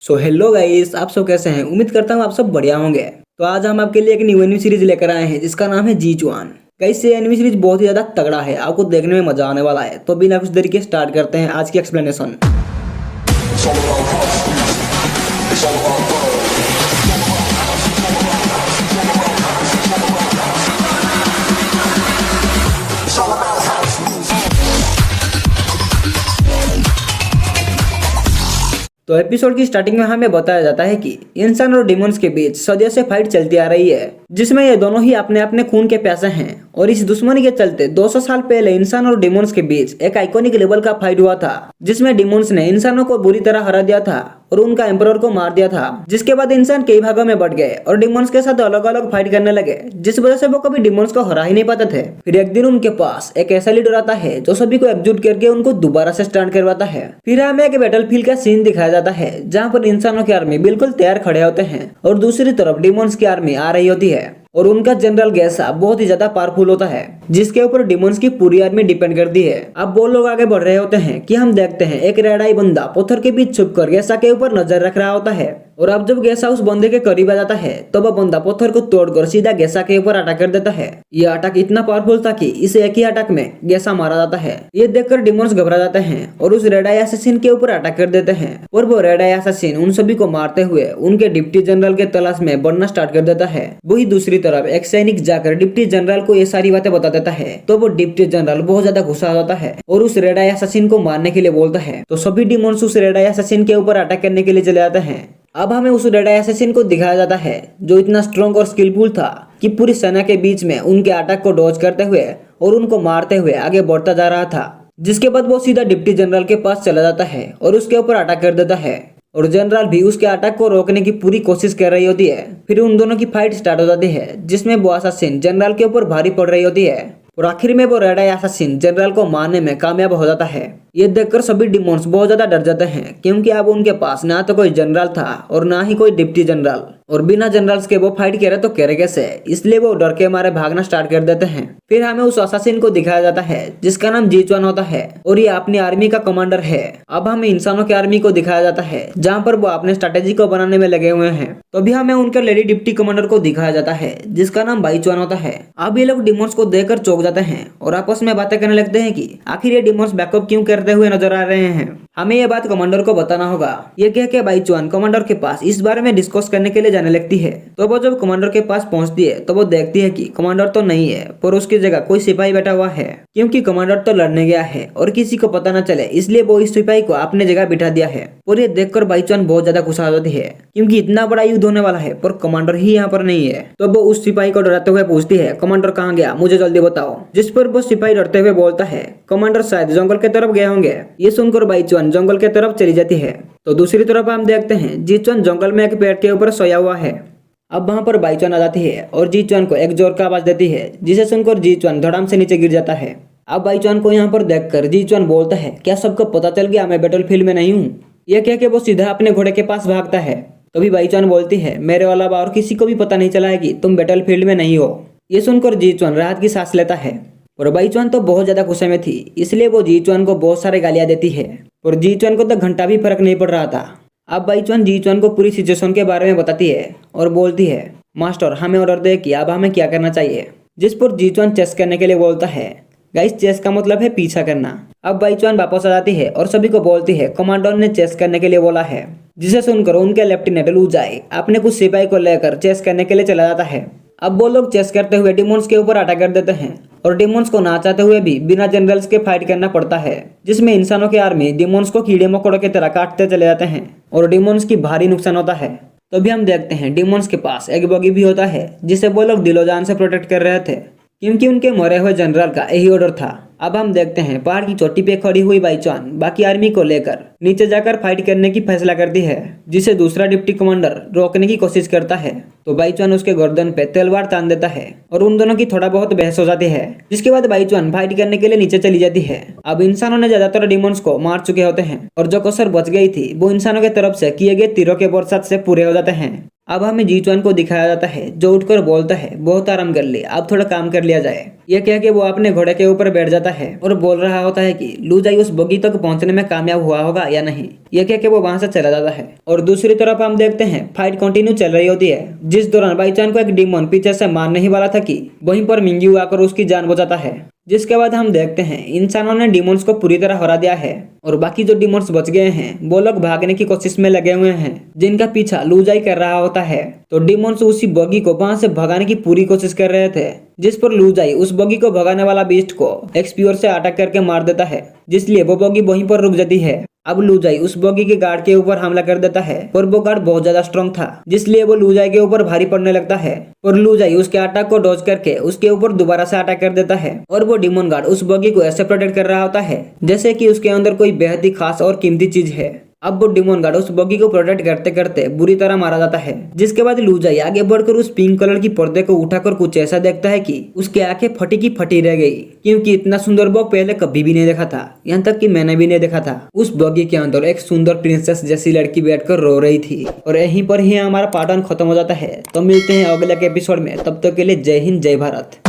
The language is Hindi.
सो हेलो गाइस, आप सब कैसे हैं। उम्मीद करता हूँ आप सब बढ़िया होंगे। तो आज हम आपके लिए एक न्यू एनिमी सीरीज लेकर आए हैं जिसका नाम है जीचुआन। गाइस ये एनिमी सीरीज बहुत ही ज्यादा तगड़ा है, आपको देखने में मजा आने वाला है। तो बिना कुछ देरी के स्टार्ट करते हैं आज की एक्सप्लेनेशन। तो एपिसोड की स्टार्टिंग में हमें बताया जाता है कि इंसान और डिमोन्स के बीच सदियों से फाइट चलती आ रही है, जिसमें ये दोनों ही अपने अपने खून के प्यासे हैं। और इस दुश्मनी के चलते 200 साल पहले इंसान और डिमोन्स के बीच एक आइकॉनिक लेवल का फाइट हुआ था, जिसमें डिमोन्स ने इंसानों को बुरी तरह हरा दिया था और उनका एम्परर को मार दिया था। जिसके बाद इंसान कई भागों में बढ़ गए और डिमोन्स के साथ अलग अलग फाइट करने लगे, जिस वजह से वो कभी डिमोन्स को हरा ही नहीं पाते थे। फिर एक दिन उनके पास एक ऐसा लीडर आता है जो सभी को एकजुट करके उनको दोबारा से स्टार्ट करवाता है। फिर हमें एक बैटलफील्ड का सीन दिखाया जाता है जहाँ पर इंसानों की आर्मी बिल्कुल तैयार खड़े होते हैं और दूसरी तरफ डिमोन्स की आर्मी आ रही होती है और उनका जनरल गैसा बहुत ही ज्यादा पावरफुल होता है, जिसके ऊपर डिमोन्स की पूरी आर्मी डिपेंड करती है। अब वो लोग आगे बढ़ रहे होते हैं कि हम देखते हैं एक रेड आई बंदा पत्थर के बीच छुपकर गैसा के ऊपर नजर रख रहा होता है। और अब जब गैसा उस बंदे के करीब आ जाता है तो वह बंदा पत्थर को तोड़कर सीधा गैसा के ऊपर अटैक कर देता है। यह अटैक इतना पावरफुल था कि इसे एक ही अटैक में गैसा मारा जाता है। ये देखकर डिमोन्स घबरा जाते हैं और उस रेड आई असैसिन के ऊपर अटैक कर देते हैं और वो रेड आई असैसिन उन सभी को मारते हुए उनके डिप्टी जनरल के तलाश में बढ़ना स्टार्ट कर देता है। वही दूसरी तरफ एक सैनिक जाकर डिप्टी जनरल को ये सारी बातें बता देता है तो वो डिप्टी जनरल बहुत ज्यादा गुस्सा हो जाता है और उस रेड आई असैसिन को मारने के लिए बोलता है। तो सभी डिमोन्स उस रेड आई असैसिन के ऊपर अटैक करने के लिए चले जाते हैं। अब हमें उस रेड आई असैसिन को दिखाया जाता है जो इतना स्ट्रॉन्ग और स्किलफुल था कि पूरी सेना के बीच में उनके अटैक को डॉज करते हुए और उनको मारते हुए आगे बढ़ता जा रहा था। जिसके बाद वो सीधा डिप्टी जनरल के पास चला जाता है और उसके ऊपर अटैक कर देता है और जनरल भी उसके अटैक को रोकने की पूरी कोशिश कर रही होती है। फिर उन दोनों की फाइट स्टार्ट हो जाती है जिसमें वो असैसिन जनरल के ऊपर भारी पड़ रही होती है और आखिर में वो रेड आई असैसिन जनरल को मारने में कामयाब हो जाता है। ये देखकर सभी डिमोन्स बहुत ज्यादा डर जाते हैं क्योंकि अब उनके पास ना तो कोई जनरल था और ना ही कोई डिप्टी जनरल, और बिना जनरल्स के वो फाइट करे तो करे कैसे, इसलिए वो डर के मारे भागना स्टार्ट कर देते हैं। फिर हमें उस असैसिन को दिखाया जाता है जिसका नाम जीचुआन होता है और ये अपनी आर्मी का कमांडर है। अब हमें इंसानों की आर्मी को दिखाया जाता है जहाँ पर वो अपने स्ट्रेटेजी को बनाने में लगे हुए हैं। तो अभी हमें उनके लेडी डिप्टी कमांडर को दिखाया जाता है जिसका नाम बाईचुआन होता है। अब ये लोग डिमोन्स को देखकर चौंक जाते हैं और आपस में बातें करने लगते हैं कि आखिर ये डिमोन्स बैकअप क्यों करते हुए नजर आ रहे हैं। हमें ये बात कमांडर को बताना होगा। ये कह के बाईचुआन कमांडर के पास इस बारे में डिस्कस करने के लिए जाने लगती है। तो वो जब कमांडर के पास पहुंचती है तो वो देखती है कि कमांडर तो नहीं है पर उसकी जगह कोई सिपाही बैठा हुआ है, क्योंकि कमांडर तो लड़ने गया है और किसी को पता न चले इसलिए वो इस सिपाही को अपने जगह बिठा दिया है। और ये देखकर बाईचुआन बहुत ज्यादा गुस्सा हो जाती है क्योंकि इतना बड़ा युद्ध होने वाला है पर कमांडर ही यहाँ पर नहीं है। तो वो उस सिपाही को डराते हुए पूछती है कमांडर कहाँ गया, मुझे जल्दी बताओ। जिस पर वो सिपाही डरते हुए बोलता है कमांडर शायद जंगल के तरफ गए होंगे। ये सुनकर बाईचुआन जंगल के तरफ चली जाती है। तो दूसरी तरफ हम देखते हैं जीचुआन जंगल में एक पेड़ के ऊपर सोया हुआ है। अब वहां पर बाईचुआन आ जाती है और जीचुआन को एक जोर का आवाज देती है जिसे सुनकर जीचुआन धड़ाम से नीचे गिर जाता है। अब बाईचुआन को यहाँ पर देखकर जीचुआन बोलता है क्या सबको पता चल गया मैं बैटलफील्ड में नहीं हूँ। यह कह के वो सीधा अपने घोड़े के पास भागता है। तभी बाईचुआन बोलती है मेरे अलावा और किसी को भी पता नहीं चला है कि तुम बैटलफील्ड में नहीं हो। ये सुनकर जीचुआन राहत की सांस लेता है और बाईचुआन तो बहुत ज्यादा गुस्से में थी इसलिए वो जीचुआन को बहुत सारे गालियां देती है और जीचुआन को तो घंटा भी फर्क नहीं पड़ रहा था। अब बाईचुआन जीचुआन को पूरी सिचुएशन के बारे में बताती है और बोलती है मास्टर हमें ऑर्डर दे कि अब हमें क्या करना चाहिए। जिस पर जीचुआन चेस करने के लिए बोलता है। गाइस चेस का मतलब है पीछा करना। अब बाईचुआन वापस आ जाती है और सभी को बोलती है कमांडर ने चेस करने के लिए बोला है। जिसे सुनकर उनके लेफ्टिनेंट लू जाए अपने कुछ सिपाही को लेकर चेस करने के लिए चला जाता है। अब वो लोग चेस करते हुए डिमोन्स के ऊपर अटैक कर देते हैं और डिमोन्स को ना चाहते हुए भी बिना जनरल्स के फाइट करना पड़ता है, जिसमें इंसानों की आर्मी डिमोन्स को कीड़े मकोड़ों की तरह काटते चले जाते हैं और डिमोन्स की भारी नुकसान होता है। तो अभी हम देखते हैं डिमोन्स के पास एक बगी भी होता है जिसे वो लोग दिलो जान से प्रोटेक्ट कर रहे थे क्योंकि उनके मरे हुए जनरल का यही ऑर्डर था। अब हम देखते हैं पहाड़ की चोटी पे खड़ी हुई बाईचुआन बाकी आर्मी को लेकर नीचे जाकर फाइट करने की फैसला करती है, जिसे दूसरा डिप्टी कमांडर रोकने की कोशिश करता है। तो बाईचुआन उसके गर्दन पे तलवार तान देता है और उन दोनों की थोड़ा बहुत बहस हो जाती है, जिसके बाद बाईचुआन फाइट करने के लिए नीचे चली जाती है। अब इंसानों ने ज्यादातर डिमोन्स को मार चुके होते हैं और जो कसर बच गई थी वो इंसानों की तरफ से किए गए तीरों के बरसात से पूरे हो जाते हैं। अब हमें जीचुआन को दिखाया जाता है जो उठकर बोलता है बहुत आराम कर ले, अब थोड़ा काम कर लिया जाए। यह कह के वो अपने घोड़े के ऊपर बैठ जाता है और बोल रहा होता है कि लू जाई उस बगी तक पहुंचने में कामयाब हुआ होगा या नहीं। यह कह के वो वहां से चला जाता है और दूसरी तरफ हम देखते हैं फाइट कंटिन्यू चल रही होती है, जिस दौरान बाईचान को एक डीमन पीछे से मारने ही वाला था कि वहीं पर मिंग्यू आकर उसकी जान बचाता है। जिसके बाद हम देखते हैं इंसानों ने डिमोन्स को पूरी तरह हरा दिया है और बाकी जो डिमोन्स बच गए हैं वो लोग भागने की कोशिश में लगे हुए हैं, जिनका पीछा लू जाई कर रहा होता है। तो डिमोन्स उसी बगी को वहां से भगाने की पूरी कोशिश कर रहे थे, जिस पर लू जाई उस बगी को भगाने वाला बीस्ट को एक स्पीयर से अटैक करके मार देता है, जिसलिए वो बगी वहीं पर रुक जाती है। अब लू जाई उस बगी के गार्ड के ऊपर हमला कर देता है और वो गार्ड बहुत ज्यादा स्ट्रांग था, जिसलिए वो लू जाई के ऊपर भारी पड़ने लगता है और लू जाई उसके अटैक को डॉज करके उसके ऊपर दोबारा से अटैक कर देता है। और वो डिमोन गार्ड उस बगी को ऐसे प्रोटेक्ट कर रहा होता है जैसे कि उसके अंदर कोई बेहद ही खास और कीमती चीज है। अब वो डिमोन गार्ड उस बगी को प्रोटेक्ट करते करते बुरी तरह मारा जाता है, जिसके बाद लू जाई आगे बढ़कर उस पिंक कलर की पर्दे को उठाकर कुछ ऐसा देखता है कि उसकी आंखें फटी की फटी रह गई, क्योंकि इतना सुंदर बग पहले कभी भी नहीं देखा था। यहाँ तक कि मैंने भी नहीं देखा था। उस बगी के अंदर एक सुंदर प्रिंसेस जैसी लड़की बैठकर रो रही थी। और यहीं पर ही हमारा पार्ट 1 खत्म हो जाता है। तो मिलते हैं अगले के एपिसोड में, तब तक के लिए जय हिंद जय भारत।